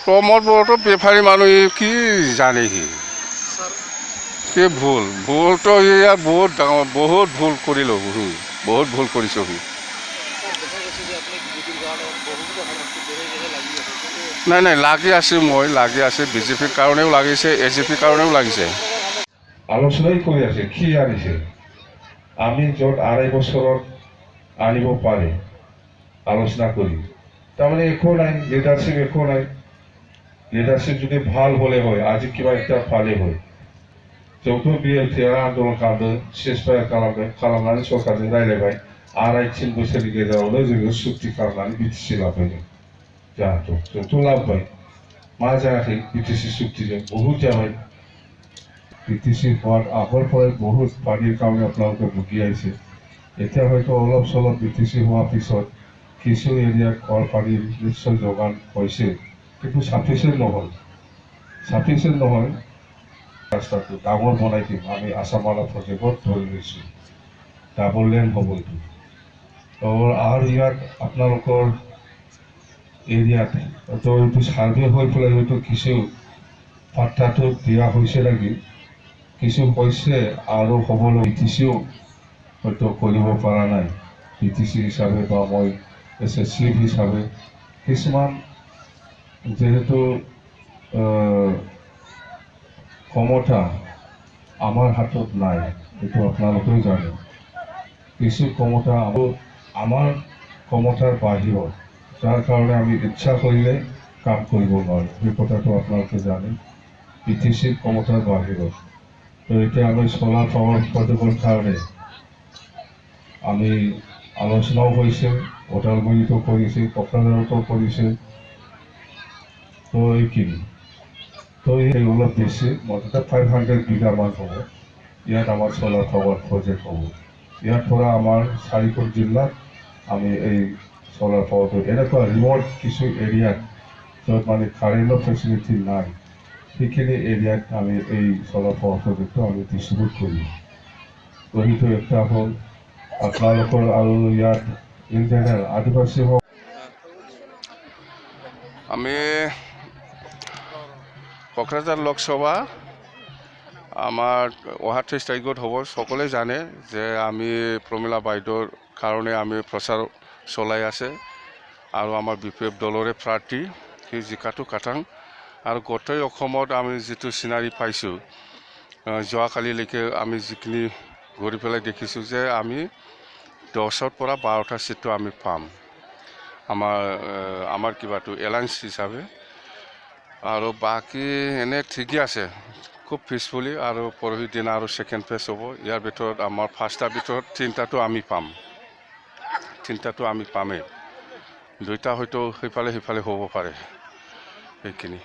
প্ৰমোদ বড়োতো বেপাৰী মানুহ কি জানে সি কি ভুলতো ইয়াত বহুত ডাঙৰ বহুত ভুল কৰিলোঁ বহুত ভুল কৰিছোঁ সি নাই লাগি আছোঁ মই লাগি আছে বিজেপিৰ কাৰণেও লাগিছে এজিপিৰ কাৰণেও লাগিছে আলোচনাই কৰি আছে কি আনিছে আমি য'ত 2.5 বছৰত আনিব পাৰে আলোচনা কৰি তাৰমানে একো নাই লিডাৰশ্বিপ একো নাই লিডারশিপ যদি ভাল হলে হয় আজি কিবা একটা পালে হয় যৌথ বিএলটিআর আন্দোलन खालामदों सेसफायार खालामनानै सरकारजों रायलायबाय 2.5-3 बोसोरनि गेजेरावनो जोङो सुक्ति खालामनानै बिटिसि लाबोदों जोंथ' लाबोबाय मा जायाखै बिटिसि सुक्तिजों बहुत जाबाय বিটিসি হোৱাৰ আগৰ পৰাই বহুত পানীৰ কাৰণে আপোনালোকে ভুগি আহিছে এতিয়া হয়তো অলপ চলপ বিটিসি হোৱাৰ পিছত কিছু এৰিয়াত খোৱাৰ পানীৰ নিশ্চয় যোগান হৈছে কিন্তু সাফিচিয়েণ্ট নহয় ৰাস্তাটো ডাঙৰ বনাই দিম আমি আছামালা প্ৰজেক্টত ধৰি লৈছোঁ ডাবল লেন হ'ব এইটো আৰু ইয়াত আপোনালোকৰ এৰিয়াত তো এইটো ছাৰ্ভে হৈ পেলাই হয়তো কিছু পাত্তাটো দিয়া হৈছে নেকি কিছু হৈছে আৰু হ'বলৈ বিটিচিও হয়তো কৰিব পৰা নাই বিটিচি হিচাপে বা মই SSC হিচাপে কিছুমান যেহেতু ক্ষমতা আমার হাতত নাই এইটো আপোনালোকেও জানে কিছু ক্ষমতা আমার ক্ষমতাৰ বাহিৰত যাৰ কাৰণে আমি ইচ্ছা কৰিলে কাম কৰিব নোৱাৰোঁ এই কথাটো আপোনালোকে জানে বিটিচিৰ ক্ষমতাৰ বাহিৰত তো এতিয়া আমি সোলাৰ পাওয়াৰ প্ৰজেক্টৰ কাৰণে আমি আলোচনাও হৈছে ওদালগুৰিতো কৰিছে কোকৰাঝাৰতো কৰিছে তো এইখিনি তো এই অলপ বেছি মোটামুটি 500 বিঘামান হ'ব ইয়াত আমাৰ সোলাৰ পাওয়াৰ প্ৰজেক্ট হ'ব ইয়াৰ পৰা আমাৰ 4খন জিলাত আমি এই সোলাৰ পাওয়াৰটো এনেকুৱা ৰিমোট কিছু এৰিয়াত য'ত মানে কাৰেণ্টৰ ফেচিলিটি নাই সেইখিনি এৰিয়াত আমি এই সোলাৰ পাওয়াৰ প্ৰজেক্টটো আমি ডিষ্ট্ৰিবিউট কৰিম তো সেইটো একটা হ'ল আপোনালোকৰ আৰু ইয়াত ইন জেনেৰেল আদিবাসী হওক আমি কোকৰাঝাৰ লোকসভা আমাৰ 28 তাৰিখত হ'ব সকলোৱে জানে যে আমি প্ৰমীলা বাইদেউৰ কাৰণে আমি প্ৰচাৰ চলাই আছে আৰু আমাৰ BPF দলৰে প্ৰাৰ্থী সেই জিকাটো কাটাং আৰু গোটেই অসমত আমি যেটো সিনাৰি পাইছোঁ যোৱাকালিলৈকে আমি যিখিনি ঘূৰি পেলাই দেখিছোঁ যে আমি 10ৰ পৰা 12টা সিটটো আমি পাম আমাৰ কিবাটো এলায়েন্স হিচাপে আৰু বাকি এনে ঠিকই আছে খুব পিছফুলি আৰু পৰহি দিনা আৰু সেকেন্ড ফেজ হ'ব ইয়াৰ ভিতৰত আমাৰ ফাৰ্ষ্টৰ ভিতৰত 3টাটো আমি পামেই 2টা হয়তো সেইফালে হ'ব পাৰে এইখিনি